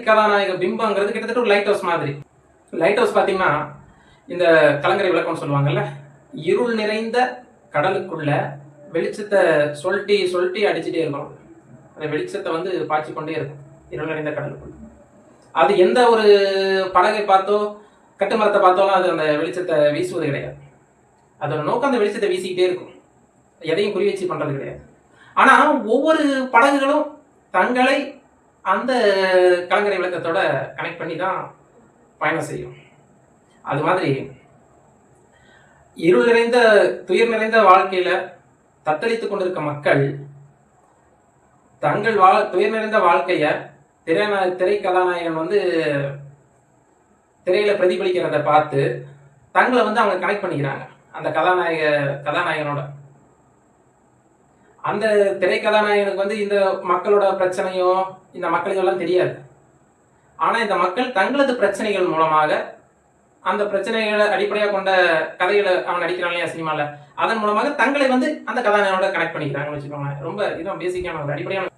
கதாநாயக பிம்பங்கிறது கிட்டத்தட்ட ஒரு light house மாதிரி. லைட் ஹவுஸ் பார்த்தீங்கன்னா, இந்த கலங்கரை விளக்கம்னு சொல்லுவாங்கல்ல, இருள் நிறைந்த கடலுக்குள்ள வெளிச்சத்த சொழட்டி சொழட்டி அடிச்சுட்டே இருக்கும். அந்த வெளிச்சத்த வந்து பாய்ச்சிக் கொண்டே இருக்கும். இருள் நிறைந்த கடலுக்குள்ள. அது எந்த ஒரு படகை பார்த்தோ, கட்டுமரத்த பார்த்தோலாம் அது அந்த வெளிச்சத்த வீசுவது கிடையாது. அதோட நோக்கம் அந்த வெளிச்சத்த வீசிக்கிட்டே இருக்கும். எதையும் குறி வச்சு பண்றது கிடையாது. ஆனா, ஒவ்வொரு படகுகளும் தங்களை அந்த கலங்கரை விளக்கத்தோட கனெக்ட் பண்ணி தான் பயணம் செய்யும். அது மாதிரி இருள் நிறைந்த, துயர் நிறைந்த வாழ்க்கையில தத்தளித்துக் கொண்டிருக்க மக்கள் தங்கள் துயர் நிறைந்த வாழ்க்கைய திரை கதாநாயகன் வந்து திரையில பிரதிபலிக்கிறத பார்த்து தங்களை வந்து அவங்க கனெக்ட் பண்ணிக்கிறாங்க. அந்த கதாநாயகனோட. அந்த திரை கதாநாயகனுக்கு வந்து இந்த மக்களோட பிரச்சனையோ, இந்த மக்களுக்கு எல்லாம் தெரியாது. ஆனா இந்த மக்கள் தங்களது பிரச்சனைகள் மூலமாக அந்த பிரச்சனைகளை அடிப்படையாக கொண்ட கதைகளை அவன் நடிக்கிறான் இல்லையா சினிமால, அதன் மூலமாக தங்களை வந்து அந்த கதாநாயகனோட கனெக்ட் பண்ணிக்கிறாங்கன்னு வச்சுக்கோங்க. ரொம்ப இதுதான் பேசிக்கான ஒரு அடிப்படையான